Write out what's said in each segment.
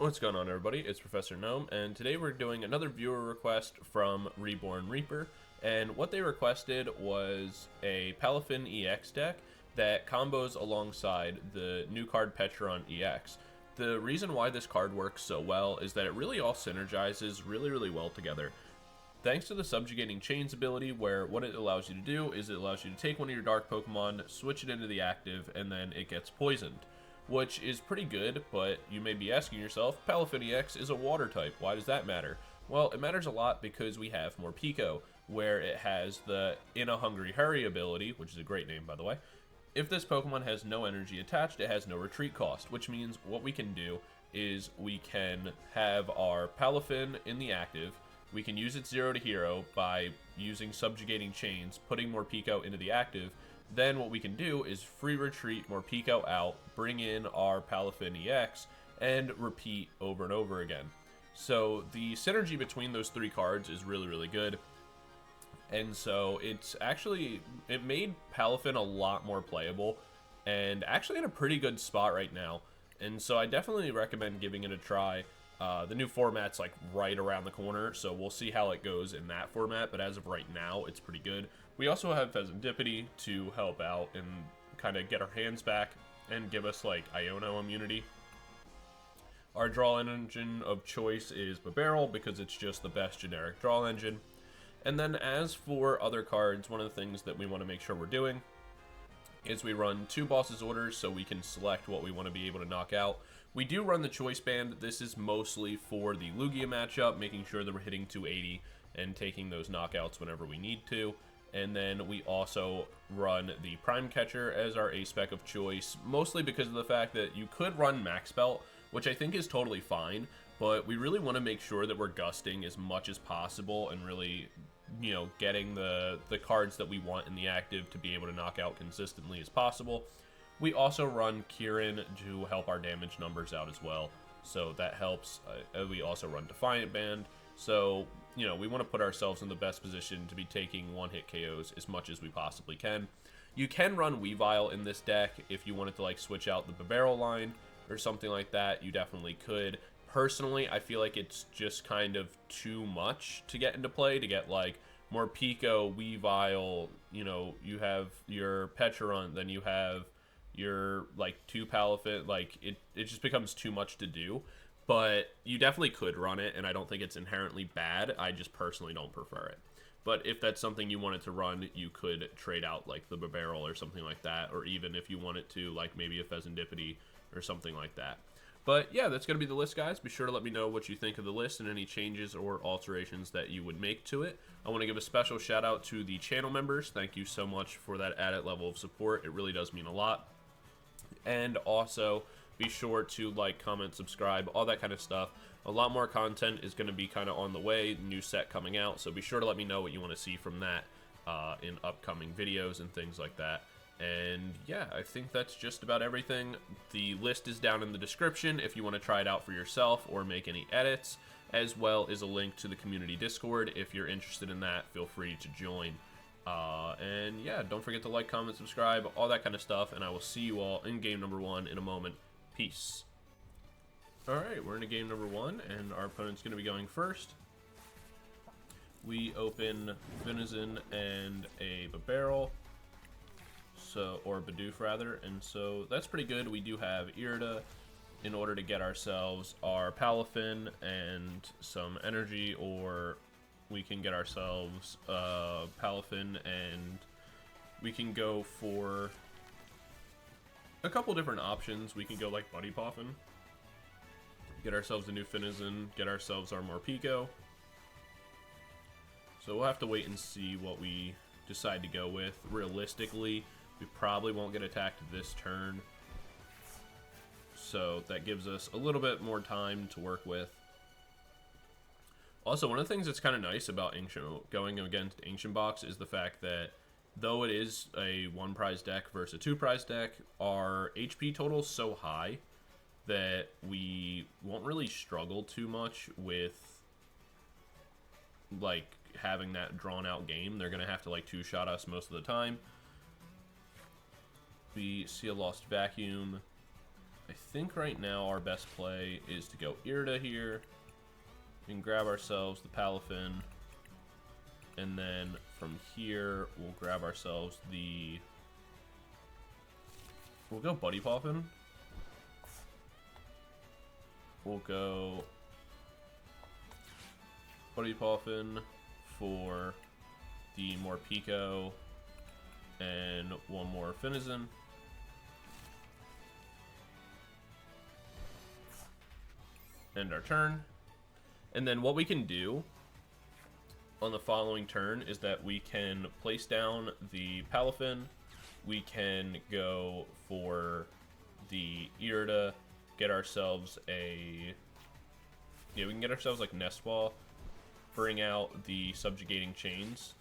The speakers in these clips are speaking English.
What's going on, everybody? It's Professor Gnome, and today we're doing another viewer request from Reborn Reaper. And what they requested was a Palafin EX deck that combos alongside the new card Pecharunt EX. The reason why this card works so well is that it really all synergizes really well together. Thanks to the Subjugating Chains ability, where what it allows you to do is it allows you to take one of your dark Pokemon, switch it into the active, and then it gets poisoned. Which is pretty good, but you may be asking yourself, Palafin EX is a water type, why does that matter? Well, it matters a lot because we have Morpeko, where it has the In a Hungry Hurry ability, which is a great name by the way. If this Pokemon has no energy attached, it has no retreat cost, which means what we can do is we can have our Palafin in the active, we can use its 0 to hero by using Subjugating Chains, putting Morpeko into the active. Then what we can do is free retreat Morpeko out, bring in our Palafin EX, and repeat over and over again. So the synergy between those three cards is really good. And so it made Palafin a lot more playable, and actually in a pretty good spot right now. And so I definitely recommend giving it a try. The new format's like right around the corner, so we'll see how it goes in that format, but as of right now, it's pretty good. We also have Fezandipiti to help out and kind of get our hands back and give us like Iono immunity. Our draw engine of choice is Bibarel because it's just the best generic draw engine. And then as for other cards, one of the things that we want to make sure we're doing is we run 2 bosses orders so we can select what we want to be able to knock out. We do run the choice band. This is mostly for the Lugia matchup, making sure that we're hitting 280 and taking those knockouts whenever we need to. And then we also run the Prime Catcher as our A-spec of choice, mostly because of the fact that you could run Max Belt, which I think is totally fine, but we really want to make sure that we're gusting as much as possible and really, you know, getting the cards that we want in the active to be able to knock out consistently as possible. We also run Kieran to help our damage numbers out as well, so that helps. We also run Defiance Band, so, you know, we want to put ourselves in the best position to be taking one-hit KOs as much as we possibly can. You can run Weavile in this deck if you wanted to, like, switch out the Bibarel line or something like that. You definitely could. Personally, I feel like it's just kind of too much to get into play, to get, like, Morpeko, Weavile, you know, you have your Pecharunt, then you have your, like, 2 Palafin, like, it just becomes too much to do. But you definitely could run it, and I don't think it's inherently bad. I just personally don't prefer it. But if that's something you wanted to run, you could trade out, like, the Bibarel or something like that, or even if you wanted to, like, maybe a Fezandipiti or something like that. But yeah, that's going to be the list, guys. Be sure to let me know what you think of the list and any changes or alterations that you would make to it. I want to give a special shout out to the channel members. Thank you so much for that added level of support. It really does mean a lot. And also, be sure to like, comment, subscribe, all that kind of stuff. A lot more content is going to be kind of on the way, new set coming out, so be sure to let me know what you want to see from that in upcoming videos and things like that. And yeah, I think that's just about everything. The list is down in the description if you want to try it out for yourself or make any edits, as well as a link to the community Discord. If you're interested in that, feel free to join. And yeah, don't forget to like, comment, subscribe, all that kind of stuff, and I will see you all in game number 1 in a moment. Peace. Alright, we're into game number 1, and our opponent's going to be going first. We open Finizen and a Bibarel. Or Bidoof rather, and so that's pretty good. We do have Irida in order to get ourselves our Palafin and some energy, or we can get ourselves Palafin and we can go for a couple different options. We can go like Buddy Poffin, get ourselves a new Finizen, get ourselves our Morpeko. So we'll have to wait and see what we decide to go with. Realistically, we probably won't get attacked this turn, so that gives us a little bit more time to work with. Also, one of the things that's kind of nice about going against Ancient Box is the fact that though it is a 1-prize deck versus a 2-prize deck, our HP total is so high that we won't really struggle too much with, like, having that drawn out game. They're going to have to, like, 2-shot us most of the time. We see a Lost Vacuum, I think right now our best play is to go Irida here. We can grab ourselves the Palafin. And then from here, we'll grab ourselves the... We'll go Buddy Poffin. We'll go Buddy Poffin for the Morpeko and one more Finizen. End our turn. And then what we can do on the following turn is that we can place down the Palafin. We can go for the Irida, get ourselves a... Yeah, we can get ourselves like Nest Ball, bring out the Subjugating Chains,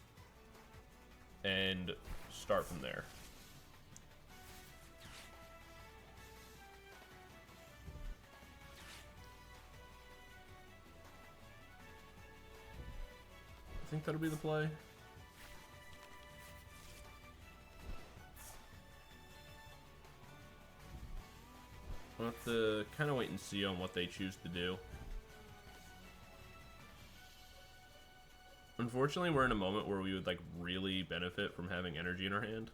and start from there. I think that'll be the play. We'll have to kind of wait and see on what they choose to do. Unfortunately, we're in a moment where we would like really benefit from having energy in our hand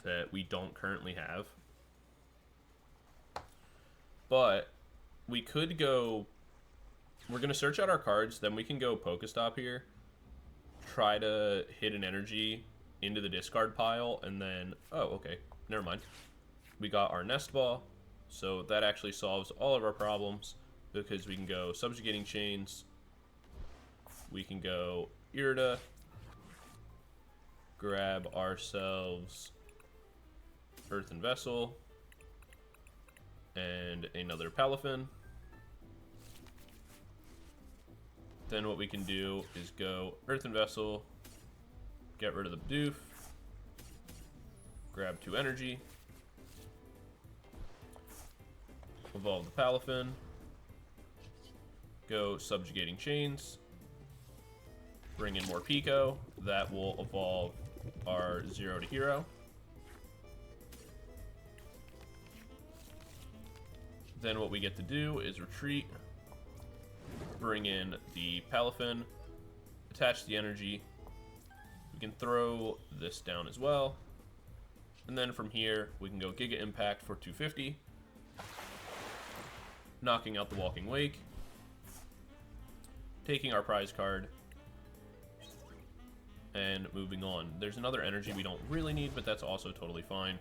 that we don't currently have. But we could go... We're going to search out our cards, then we can go Pokestop here, try to hit an energy into the discard pile, and then... Oh, okay. Never mind. We got our Nest Ball, so that actually solves all of our problems, because we can go Subjugating Chains, we can go Irida, grab ourselves Earthen Vessel, and another Palafin. Then what we can do is go Earthen Vessel, get rid of the Bidoof, grab 2 energy, evolve the Palafin, go Subjugating Chains, bring in Morpeko, that will evolve our 0 to hero. Then what we get to do is retreat, bring in the Palafin, attach the energy. We can throw this down as well. And then from here, we can go Giga Impact for 250, knocking out the Walking Wake, taking our prize card, and moving on. There's another energy we don't really need, but that's also totally fine.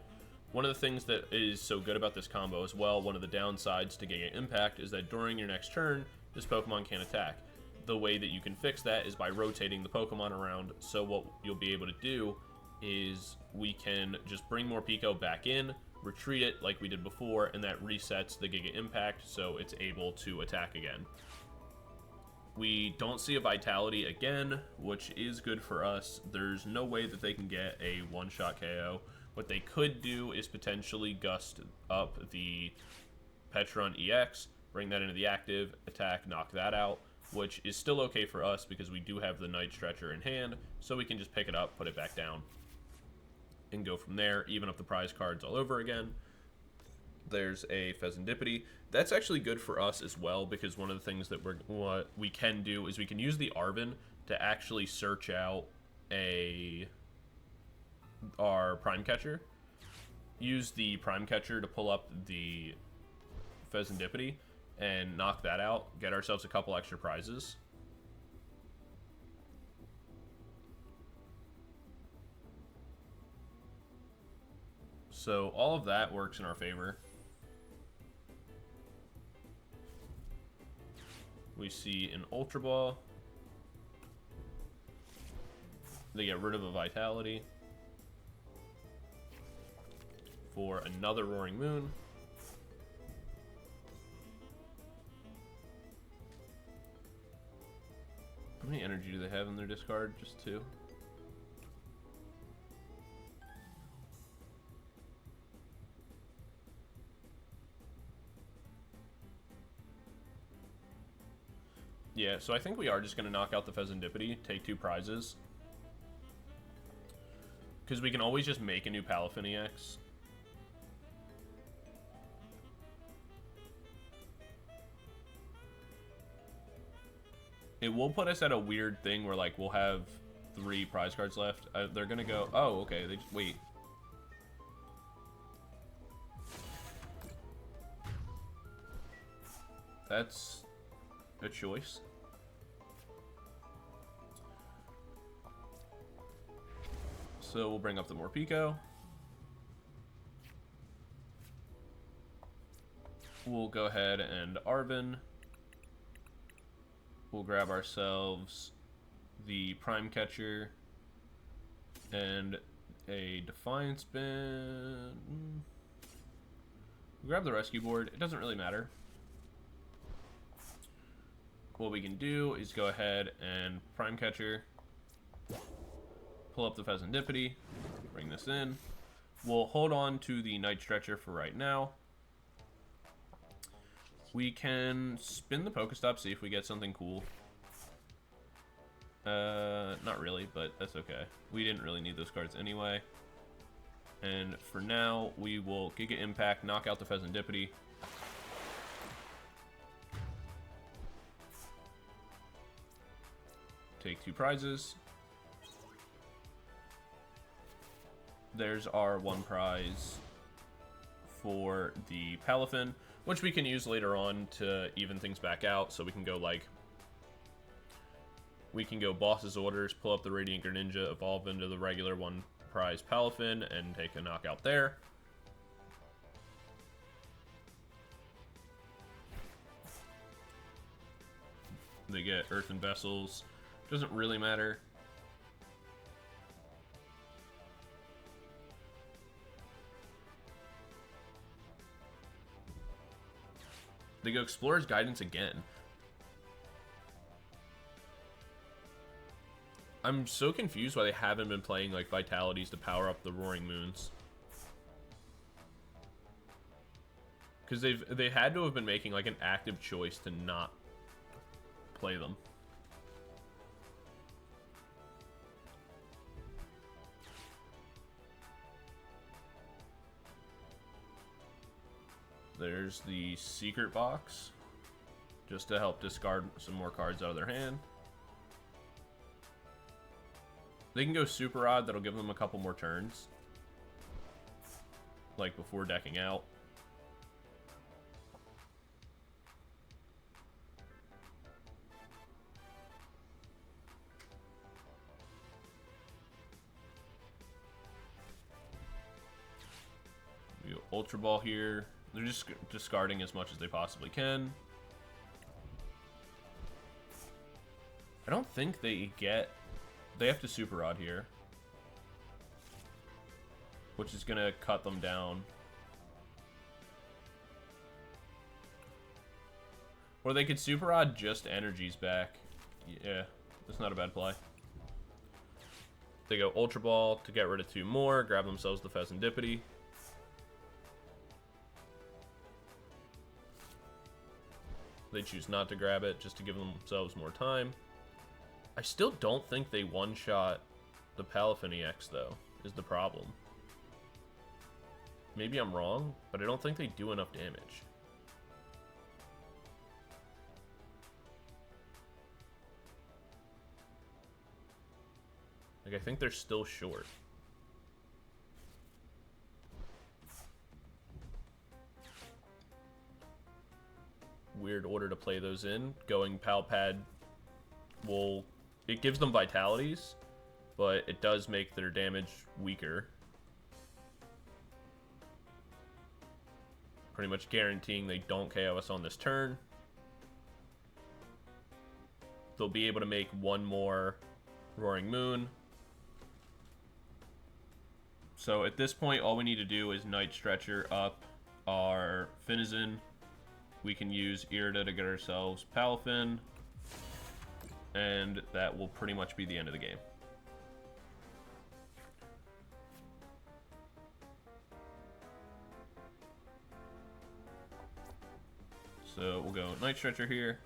One of the things that is so good about this combo as well, one of the downsides to Giga Impact, is that during your next turn, this Pokemon can't attack. The way that you can fix that is by rotating the Pokemon around. So what you'll be able to do is we can just bring Morpeko back in, retreat it like we did before, and that resets the Giga Impact so it's able to attack again. We don't see a Vitality again, which is good for us. There's no way that they can get a one-shot KO. What they could do is potentially gust up the Pecharunt EX, bring that into the active, attack, knock that out, which is still okay for us because we do have the Night Stretcher in hand, so we can just pick it up, put it back down, and go from there, even up the prize cards all over again. There's a Fezandipiti. That's actually good for us as well, because one of the things that what we can do is we can use the Arven to actually search out our Prime Catcher. Use the Prime Catcher to pull up the Fezandipiti and knock that out, get ourselves a couple extra prizes. So all of that works in our favor. We see an Ultra Ball. They get rid of a Vitality for another Roaring Moon. How many energy do they have in their discard? Just 2. Yeah, so I think we are just going to knock out the Fezandipiti, take 2 prizes. Because we can always just make a new Palafin EX. It will put us at a weird thing where, like, we'll have 3 prize cards left. They're gonna go... Oh, okay. They just... Wait. That's a choice. So we'll bring up the Morpeko. We'll go ahead and Arven. We'll grab ourselves the Prime Catcher and a Defiance Band. We'll grab the Rescue Board. It doesn't really matter. What we can do is go ahead and Prime Catcher, pull up the Fezandipiti, bring this in. We'll hold on to the Night Stretcher for right now. We can spin the Pokestop, see if we get something cool. Not really, but that's okay. We didn't really need those cards anyway. And for now, we will Giga Impact, knock out the Fezandipiti. Take 2 prizes. There's our 1 prize for the Palafin, which we can use later on to even things back out. So we can go like, we can go Boss's Orders, pull up the Radiant Greninja, evolve into the regular 1 prize Palafin, and take a knockout there. They get Earthen Vessels. Doesn't really matter. They go Explorer's Guidance again. I'm so confused why they haven't been playing like Vitalities to power up the Roaring Moons. Because they had to have been making like an active choice to not play them. There's the secret box, just to help discard some more cards out of their hand. They can go Super Odd, that'll give them a couple more turns, like before decking out. We go Ultra Ball here. They're just discarding as much as they possibly can. I don't think they get... They have to Super Rod here, which is going to cut them down. Or they could Super Rod just energies back. Yeah, that's not a bad play. They go Ultra Ball to get rid of 2 more, grab themselves the Fezandipiti. They choose not to grab it just to give themselves more time. I still don't think they one-shot the Palafin EX, though, is the problem. Maybe I'm wrong, but I don't think they do enough damage. Like, I think they're still short. Weird order to play those in. Going Pal Pad will... It gives them vitalities, but it does make their damage weaker. Pretty much guaranteeing they don't KO us on this turn. They'll be able to make 1 more Roaring Moon. So at this point, all we need to do is Night Stretcher up our Finizen. We can use Irida to get ourselves Palafin. And that will pretty much be the end of the game. So we'll go Night Stretcher here.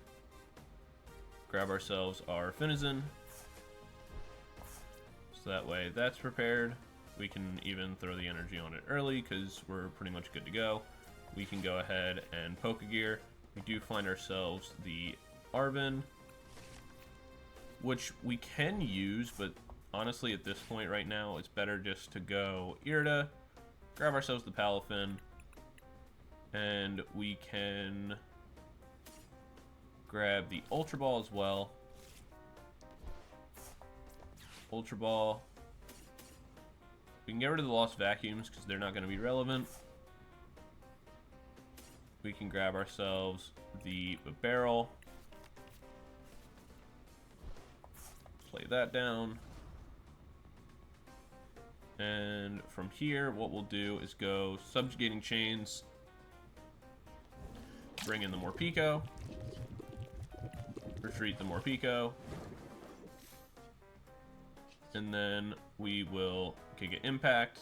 Grab ourselves our Finizen. So that way that's prepared. We can even throw the energy on it early because we're pretty much good to go. We can go ahead and Pokégear. We do find ourselves the Arven. which we can use, but honestly at this point right now, it's better just to go Irida, grab ourselves the Palafin, and we can grab the Ultra Ball as well. Ultra Ball. We can get rid of the Lost Vacuums because they're not going to be relevant. We can grab ourselves the Bibarel. Play that down. And from here, what we'll do is go Subjugating Chains. Bring in the Morpeko. Retreat the Morpeko. And then we will Giga Impact.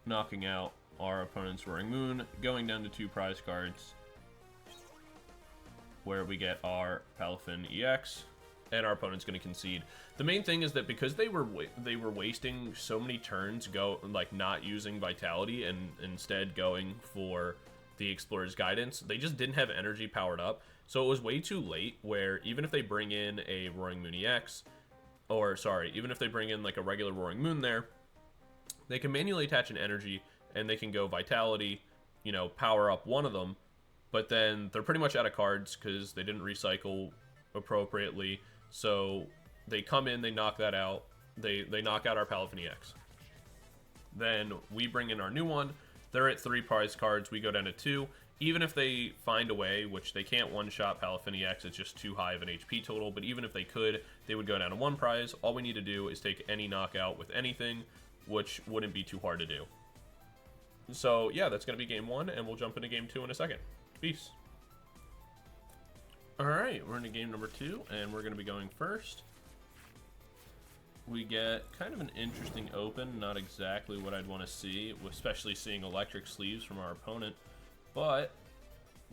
Knocking out our opponent's Roaring Moon, going down to 2 prize cards, where we get our Palafin EX, and our opponent's going to concede. The main thing is that because they were wasting so many turns not using Vitality and instead going for the Explorer's Guidance, they just didn't have energy powered up. So it was way too late where even if they bring in a Roaring Moon EX, or sorry, even if they bring in like a regular Roaring Moon there, they can manually attach an energy and they can go Vitality, you know, power up one of them, but then they're pretty much out of cards because they didn't recycle appropriately. So they come in, they knock that out, they knock out our Palafin EX. Then we bring in our new one. They're at 3 prize cards, we go down to 2. Even if they find a way, which they can't one-shot Palafin EX, it's just too high of an HP total, but even if they could, they would go down to 1 prize. All we need to do is take any knockout with anything, which wouldn't be too hard to do. So yeah, that's going to be game 1, and we'll jump into game 2 in a second. Peace. Alright, we're into game number 2, and we're going to be going first. We get kind of an interesting open, not exactly what I'd want to see, especially seeing electric sleeves from our opponent, but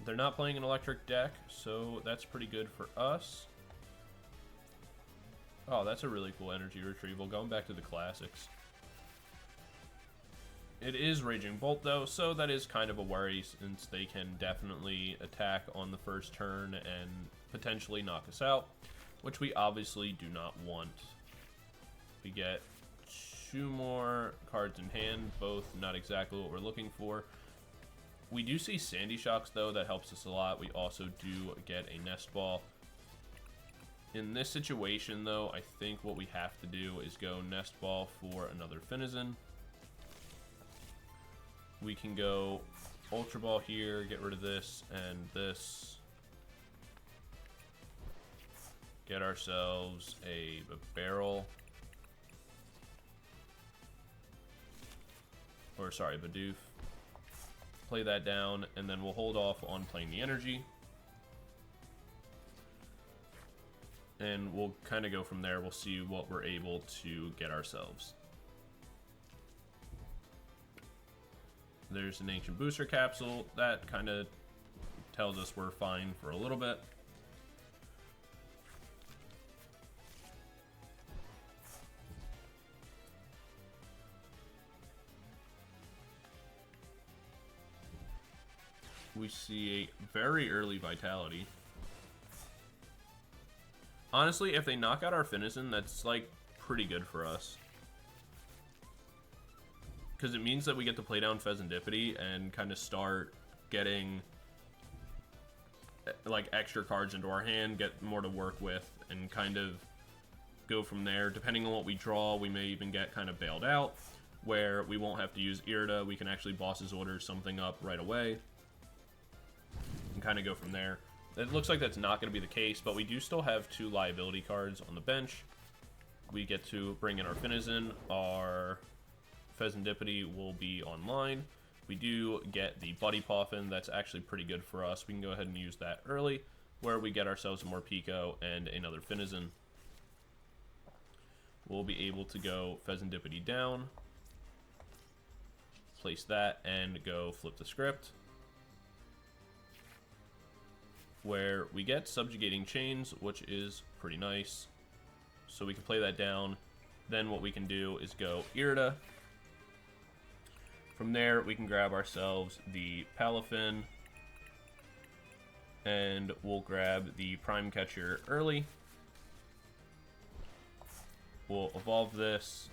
they're not playing an electric deck, so that's pretty good for us. Oh, that's a really cool energy retrieval, going back to the classics. It is Raging Bolt though, so that is kind of a worry since they can definitely attack on the first turn and potentially knock us out, which we obviously do not want. We get 2 more cards in hand, both not exactly what we're looking for. We do see Sandy Shocks though, that helps us a lot. We also do get a Nest Ball. In this situation though, I think what we have to do is go Nest Ball for another Finizen. We can go Ultra Ball here, get rid of this and this. Get ourselves a Bibarel. Or sorry, Bidoof. Play that down, and then we'll hold off on playing the energy. And we'll kind of go from there. We'll see what we're able to get ourselves. There's an Ancient Booster Capsule. That kind of tells us we're fine for a little bit. We see a very early Vitality. Honestly, if they knock out our Finizen, that's like pretty good for us. Because it means that we get to play down Fezandipiti and kind of start getting like extra cards into our hand, get more to work with, and kind of go from there. Depending on what we draw, we may even get kind of bailed out, where we won't have to use Irida. We can actually Boss's Order something up right away. And kind of go from there. It looks like that's not going to be the case, but we do still have 2 liability cards on the bench. We get to bring in our Finizen. Our Fezandipiti will be online. We do get the Buddy Poffin. That's actually pretty good for us. We can go ahead and use that early, where we get ourselves a Morpeko and another Finizen. We'll be able to go Fezandipiti down, place that, and go flip the script, where we get Subjugating Chains, which is pretty nice. So we can play that down. Then what we can do is go Irida. From there, we can grab ourselves the Palafin. and we'll grab the Prime Catcher early. We'll evolve this.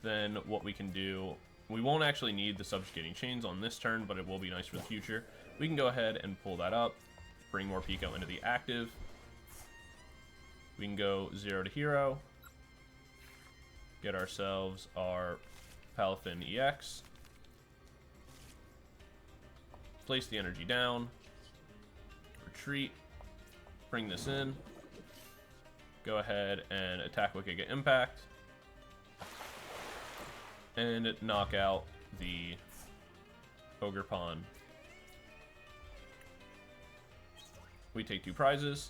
Then what we can do, we won't actually need the subjugating chains on this turn, but it will be nice for the future. We can go ahead and pull that up, bring Morpeko into the active. We can go 0 to hero, get ourselves our Palafin EX, place the energy down, retreat, bring this in, go ahead and attack with Giga Impact, and knock out the Ogre Pawn. We take 2 prizes.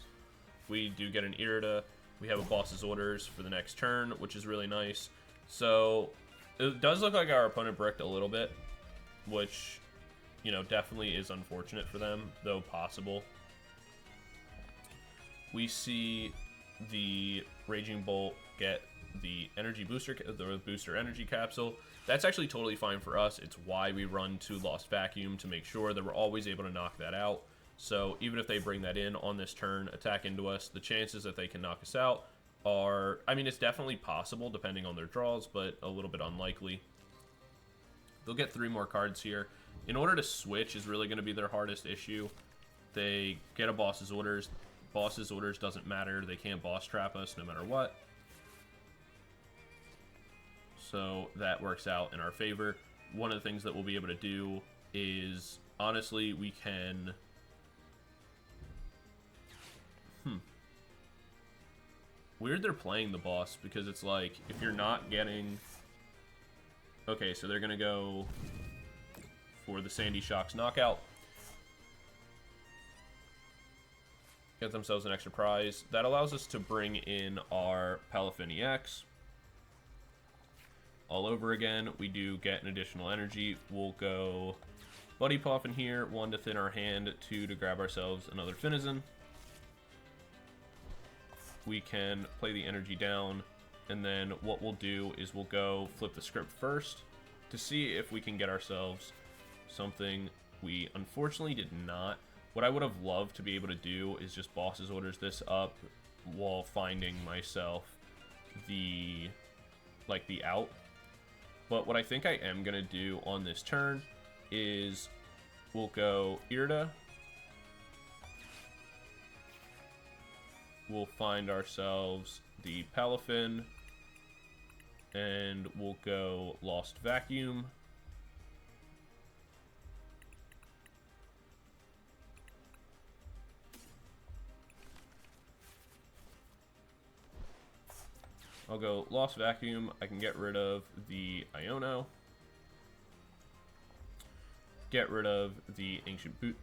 We do get an Irida. We have a boss's orders for the next turn, which is really nice. So it does look like our opponent bricked a little bit, which, you know, definitely is unfortunate for them, though possible. We see the Raging Bolt get the energy booster, the booster energy capsule. That's actually totally fine for us. It's why we run 2 Lost Vacuum, to make sure that we're always able to knock that out. So even if they bring that in on this turn, attack into us, the chances that they can knock us out are, I mean, it's definitely possible depending on their draws, but a little bit unlikely. They'll get 3 more cards here. In order to switch is really going to be their hardest issue. They get a boss's orders. Boss's orders doesn't matter. They can't boss trap us no matter what. So that works out in our favor. One of the things that we'll be able to do is, honestly, we can... Weird they're playing the boss, because it's like, if you're not getting... Okay, so they're going to go for the Sandy Shocks knockout. Get themselves an extra prize. That allows us to bring in our Palafin EX. All over again, we do get an additional energy. We'll go Buddy Poffin here, 1 to thin our hand, 2 to grab ourselves another Finizen. We can play the energy down, and then what we'll do is we'll go flip the script first to see if we can get ourselves something. We unfortunately did not. What I would have loved to be able to do is just boss's orders this up while finding myself the out. But what I think I am going to do on this turn is we'll go Irida. We'll find ourselves the Palafin, and we'll go Lost Vacuum. I'll go Lost Vacuum. I can get rid of the Iono. Get rid of the Ancient Boot.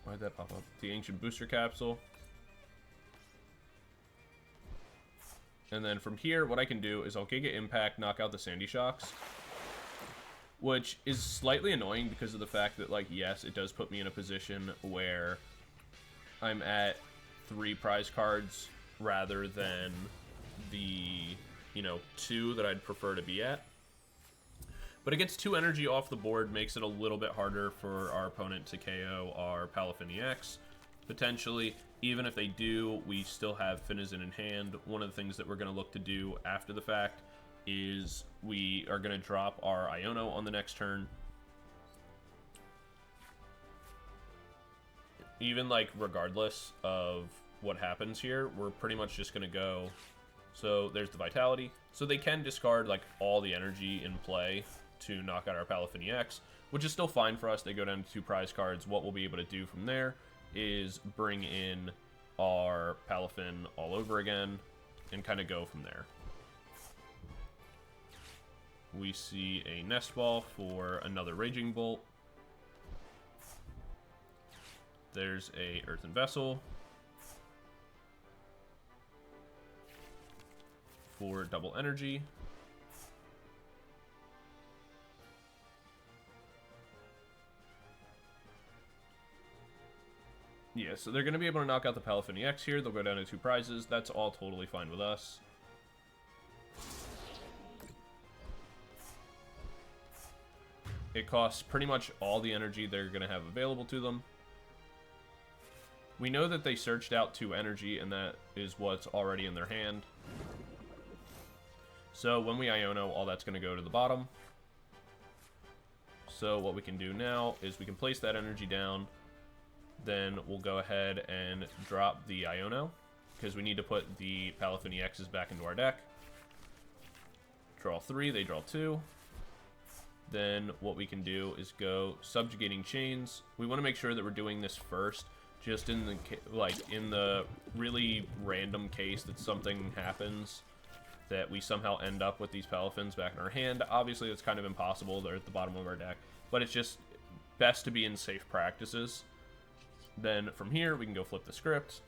Why did that pop up? The Ancient Booster Capsule. And then from here, what I can do is I'll Giga Impact, knock out the Sandy Shocks. Which is slightly annoying because of the fact that, like, yes, it does put me in a position where I'm at 3 prize cards rather than the, 2 that I'd prefer to be at. But it gets 2 energy off the board, makes it a little bit harder for our opponent to KO our Palafin EX. Potentially, even if they do, we still have Finizen in hand. One of the things that we're going to look to do after the fact is we are going to drop our Iono on the next turn. Even, like, regardless of what happens here, we're pretty much just going to go... So there's the Vitality. So they can discard, like, all the energy in play to knock out our Palafin EX, which is still fine for us. They go down to 2 prize cards. What we'll be able to do from there is bring in our Palafin all over again and kind of go from there. We see a Nest Ball for another Raging Bolt. There's a Earthen Vessel for double energy. Yeah, so they're going to be able to knock out the Palafin EX here. They'll go down to 2 prizes. That's all totally fine with us. It costs pretty much all the energy they're going to have available to them. We know that they searched out 2 energy, and that is what's already in their hand. So when we Iono, all that's going to go to the bottom. So what we can do now is we can place that energy down. Then we'll go ahead and drop the Iono, because we need to put the Palafin EXs back into our deck. Draw 3, they draw 2. Then what we can do is go Subjugating Chains. We want to make sure that we're doing this first, just in the really random case that something happens, that we somehow end up with these Palafins back in our hand. Obviously, it's kind of impossible. They're at the bottom of our deck, but it's just best to be in safe practices. Then from here, we can go flip the script,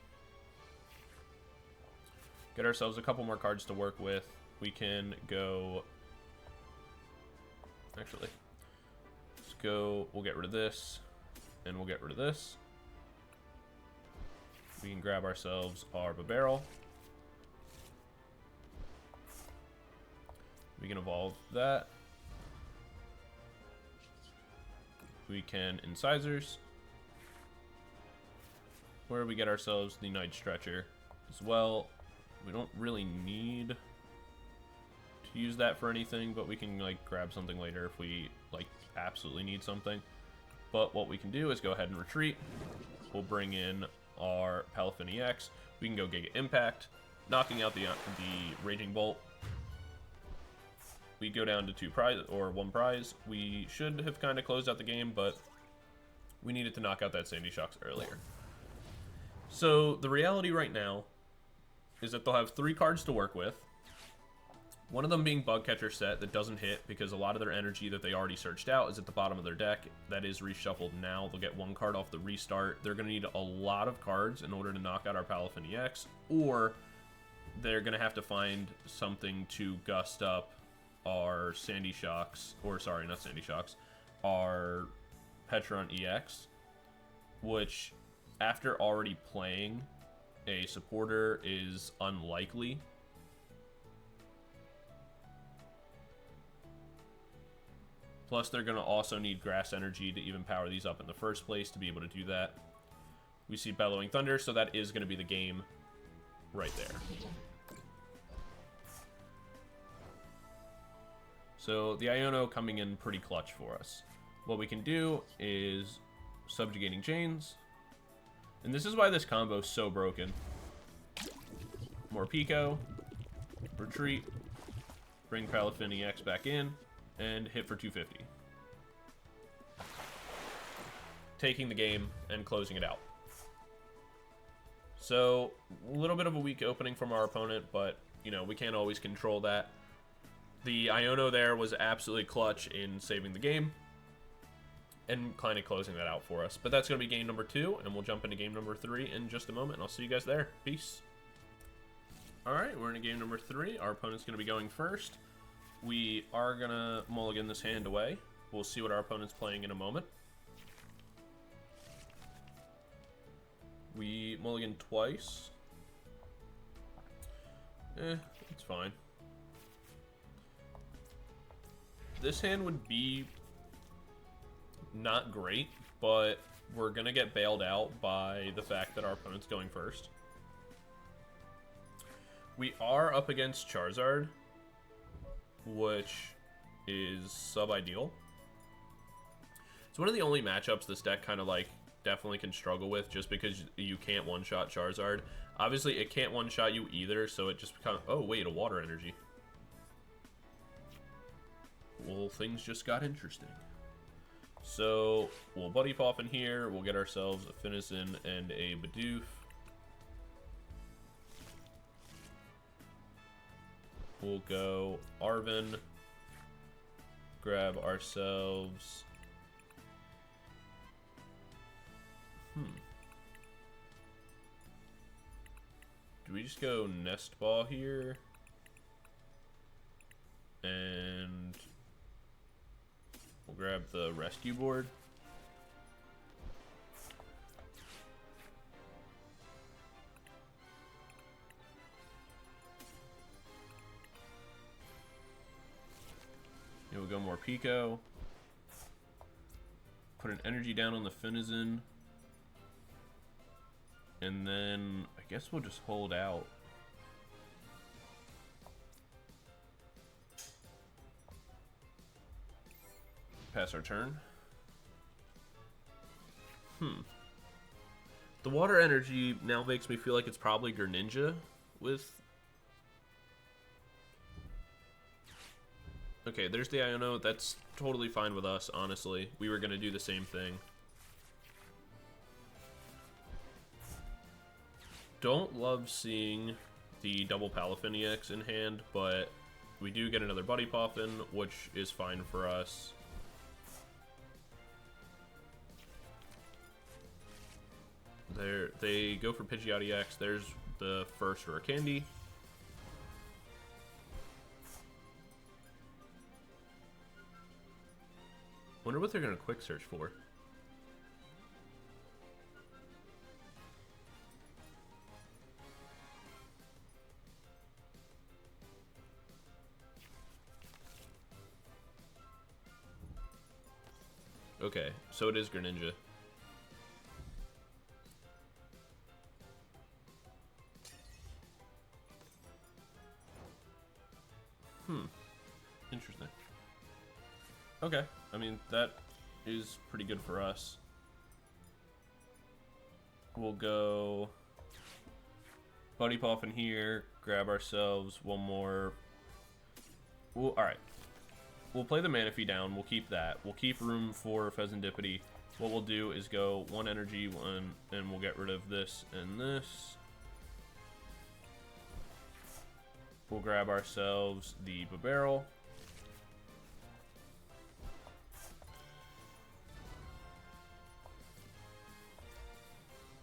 get ourselves a couple more cards to work with. We can go... Actually, let's go... We'll get rid of this, and we'll get rid of this. We can grab ourselves our Bibarel. We can evolve that. We can Incisors, where we get ourselves the Night Stretcher as well. We don't really need to use that for anything, but we can like grab something later if we like absolutely need something. But what we can do is go ahead and retreat. We'll bring in our Palafin EX. We can go Giga Impact, knocking out the Raging Bolt. We go down to 2 prize or 1 prize. We should have kind of closed out the game, but we needed to knock out that Sandy Shocks earlier. So the reality right now is that they'll have 3 cards to work with. One of them being Bug Catcher Set that doesn't hit because a lot of their energy that they already searched out is at the bottom of their deck. That is reshuffled now. They'll get 1 card off the restart. They're going to need a lot of cards in order to knock out our Palafin EX, or they're going to have to find something to gust up our Sandy Shocks, or sorry, not Sandy Shocks, our Pecharunt EX, which after already playing a supporter is unlikely. Plus, they're going to also need Grass Energy to even power these up in the first place to be able to do that. We see Bellowing Thunder, so that is going to be the game right there. So the Iono coming in pretty clutch for us. What we can do is Subjugating Chains. And this is why this combo is so broken. Morpeko, retreat, bring Palafin EX back in, and hit for 250. Taking the game and closing it out. So, a little bit of a weak opening from our opponent, but, you know, we can't always control that. The Iono there was absolutely clutch in saving the game and kind of closing that out for us. But that's going to be game number 2, and we'll jump into game number 3 in just a moment, and I'll see you guys there. Peace. Alright, we're in game number 3. Our opponent's going to be going first. We are going to mulligan this hand away. We'll see what our opponent's playing in a moment. We mulligan twice. It's fine. This hand would be not great, but we're going to get bailed out by the fact that our opponent's going first. We are up against Charizard, which is sub-ideal. It's one of the only matchups this deck kind of like definitely can struggle with, just because you can't one-shot Charizard. Obviously, it can't one-shot you either, so it just becomes... Oh, wait, a Water Energy. Well, things just got interesting. So, we'll Buddy Poffin here. We'll get ourselves a Finizen and a Bidoof. We'll go Arven. Grab ourselves... Do we just go Nest Ball here? And we'll grab the Rescue Board. Here we'll go Morpeko. Put an energy down on the Finizen. And then I guess we'll just hold out. Pass our turn. The water energy now makes me feel like it's probably Greninja with... Okay, there's the Iono. That's totally fine with us, honestly. We were going to do the same thing. Don't love seeing the double Palafin EX in hand, but we do get another Buddy Poffin, which is fine for us. There, they go for Pidgeot EX. There's the first rare candy. Wonder what they're gonna quick search for. Okay, so it is Greninja. Interesting. Okay, I mean, that is pretty good for us. We'll go Buddy Poffin here, grab ourselves one more. Alright. We'll play the Manaphy down, we'll keep that. We'll keep room for Fezandipiti. What we'll do is go one energy, and we'll get rid of this and this. We'll grab ourselves the Bibarel.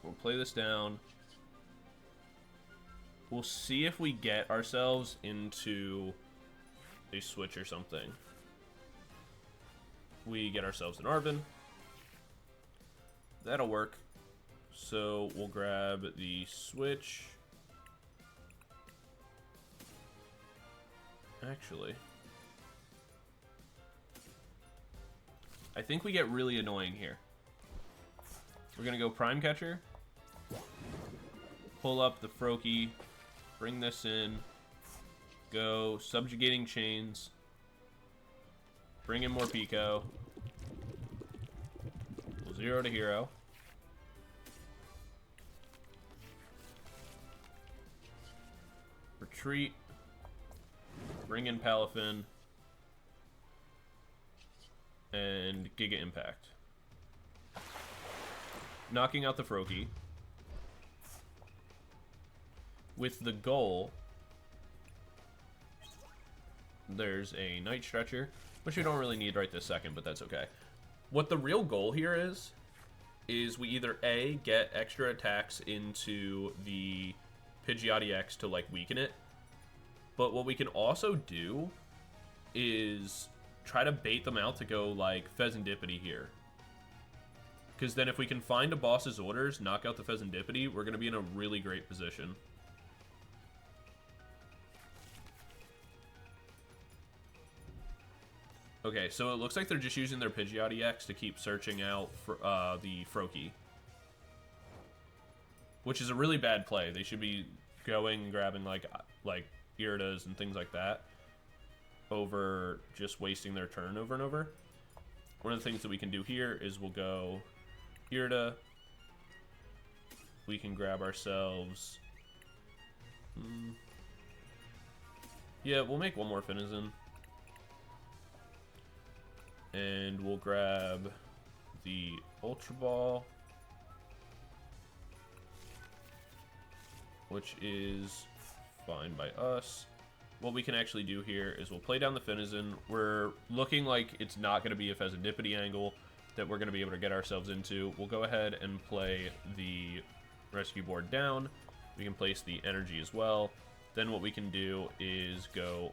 We'll play this down. We'll see if we get ourselves into a switch or something. We get ourselves an Arven. That'll work. So we'll grab the switch. Actually, I think we get really annoying here. We're gonna go Prime Catcher, pull up the Froakie, bring this in, go Subjugating Chains, bring in Morpeko, we'll 0 to hero. Retreat. Bring in Palafin, and Giga Impact. Knocking out the Froakie. With the goal, there's a Night Stretcher, which we don't really need right this second, but that's okay. What the real goal here is we either A, get extra attacks into the Pidgeot EX to, like, weaken it, but what we can also do is try to bait them out to go, like, Fezandipiti here. Because then if we can find a boss's orders, knock out the Fezandipiti, we're going to be in a really great position. Okay, so it looks like they're just using their Pidgeot EX to keep searching out for, the Froakie. Which is a really bad play. They should be going and grabbing, like Iridas and things like that over just wasting their turn over and over. One of the things that we can do here is we'll go Irida. We can grab ourselves... Yeah, we'll make one more Finizen. And we'll grab the Ultra Ball, which is fine by us. What we can actually do here is we'll play down the Finizen. We're looking like it's not going to be a Fezandipiti angle that we're going to be able to get ourselves into. We'll go ahead and play the Rescue Board down. We can place the energy as well. Then what we can do is go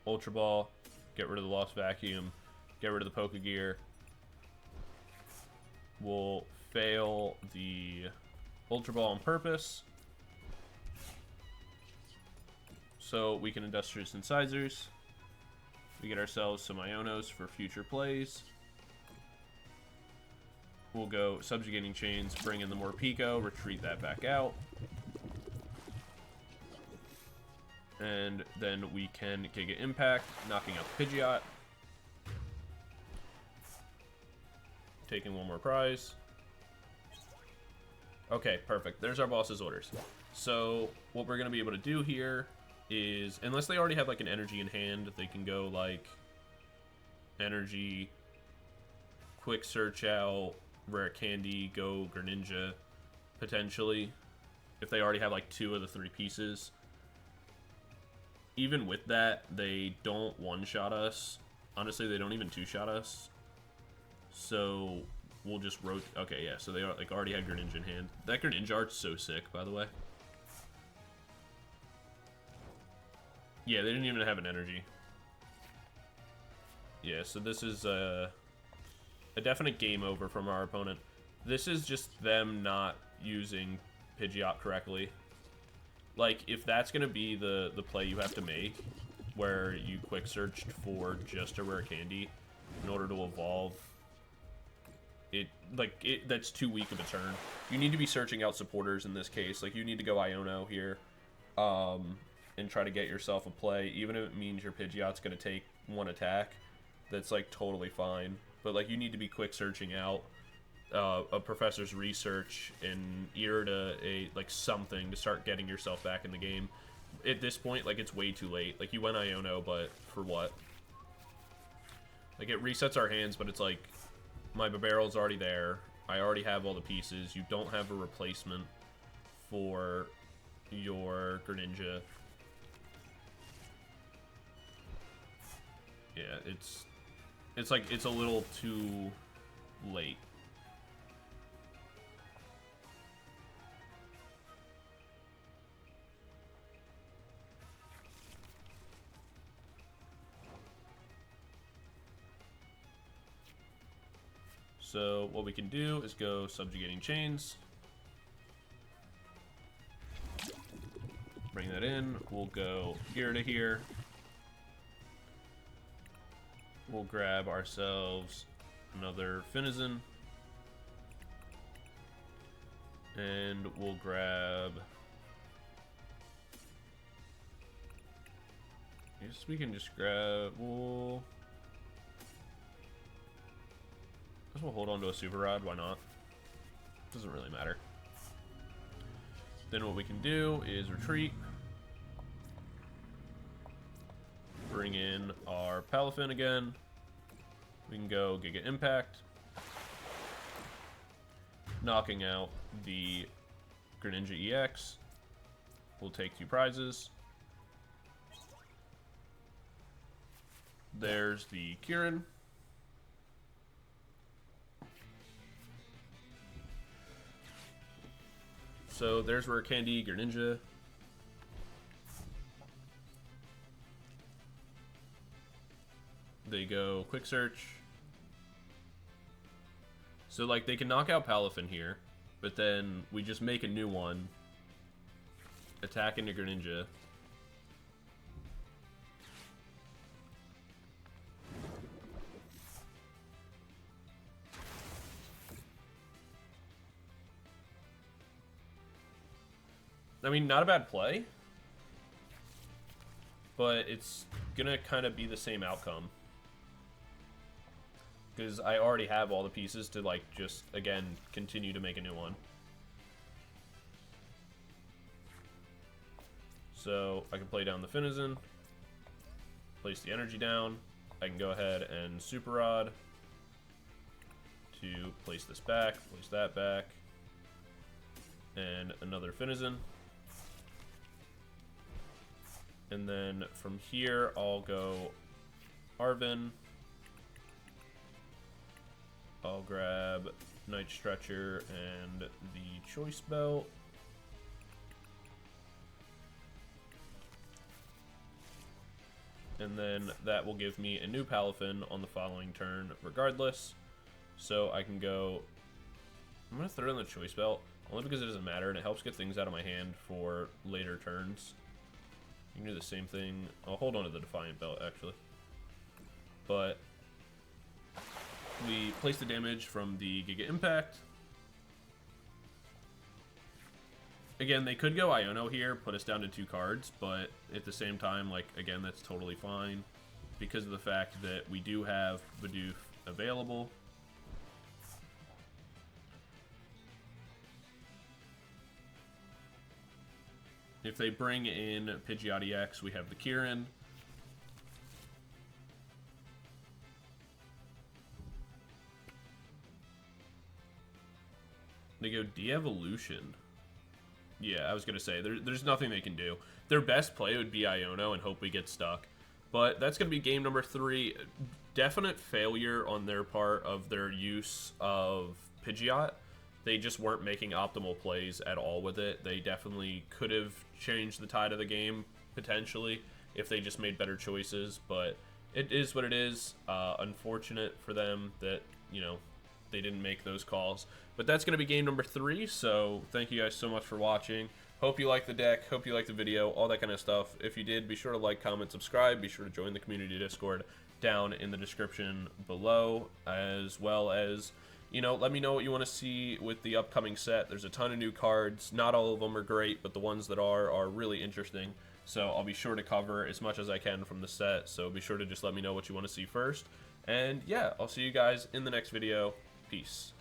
Ultra Ball, get rid of the Lost Vacuum, get rid of the Pokégear. We'll fail the Ultra Ball on purpose, so we can Industrious Incisors. We get ourselves some Ionos for future plays. we'll go Subjugating Chains, bring in the Morpeko, retreat that back out. And then we can Giga Impact, knocking out the Pidgeot. Taking one more prize. Okay, perfect. There's our boss's orders. So what we're going to be able to do here is, unless they already have like an energy in hand, they can go like energy, quick search out, rare candy, go Greninja, potentially, if they already have like 2 of the 3 pieces. Even with that, they don't one-shot us. Honestly, they don't even 2-shot us. So we'll just rotate. Okay, yeah, so they are, like, already had Greninja in hand. That Greninja art's so sick, by the way. Yeah, they didn't even have an energy. Yeah, so this is a definite game over from our opponent. This is just them not using Pidgeot correctly. Like, if that's going to be the play you have to make, where you quick searched for just a rare candy in order to evolve, that's too weak of a turn. You need to be searching out supporters in this case. Like, you need to go Iono here, and try to get yourself a play, even if it means your Pidgeot's going to take 1 attack. That's, like, totally fine. But, like, you need to be quick searching out a Professor's Research and Irida, like, something to start getting yourself back in the game. At this point, like, it's way too late. Like, you went Iono, but for what? Like, it resets our hands, but it's like, my Bibarel's already there. I already have all the pieces. You don't have a replacement for your Greninja. Yeah, it's like, it's a little too late. So what we can do is go Subjugating Chains. Bring that in. We'll go Irida here. We'll grab ourselves another Finizen. And we'll grab... I guess we can just grab... We'll hold on to a Super Rod, why not? Doesn't really matter. Then what we can do is retreat. Bring in our Palafin again. We can go Giga Impact. Knocking out the Greninja EX. We'll take 2 prizes. There's the Kieran. So there's Rare Candy, Greninja. They go Quick Search. So, like, they can knock out Palafin here, but then we just make a new one. Attack into Greninja. I mean, not a bad play, but it's gonna kind of be the same outcome. Because I already have all the pieces to, like, just, again, continue to make a new one. So, I can play down the Finizen, place the energy down. I can go ahead and Super Rod to place this back, place that back, and another Finizen. And then from here, I'll go Arven. I'll grab Night Stretcher and the Choice Belt. And then that will give me a new Palafin on the following turn regardless. So I can go... I'm going to throw in the Choice Belt, only because it doesn't matter, and it helps get things out of my hand for later turns. You can do the same thing. I'll hold on to the Defiant Belt, actually. But we place the damage from the Giga Impact. Again, they could go Iono here, put us down to 2 cards, but at the same time, like, again, that's totally fine because of the fact that we do have Bidoof available. If they bring in Pidgeot EX, we have the Kieran. They go de-evolution. Yeah, I was going to say, there's nothing they can do. Their best play would be Iono and hope we get stuck. But that's going to be game number 3. Definite failure on their part of their use of Pidgeot. They just weren't making optimal plays at all with it. They definitely could have changed the tide of the game, potentially, if they just made better choices. But it is what it is. Unfortunate for them that, you know, they didn't make those calls. But that's going to be game number 3, so thank you guys so much for watching. Hope you liked the deck, hope you liked the video, all that kind of stuff. If you did, be sure to like, comment, subscribe. Be sure to join the community Discord down in the description below, as well as, you know, let me know what you want to see with the upcoming set. There's a ton of new cards. Not all of them are great, but the ones that are really interesting. So I'll be sure to cover as much as I can from the set, so be sure to just let me know what you want to see first. And yeah, I'll see you guys in the next video. Peace.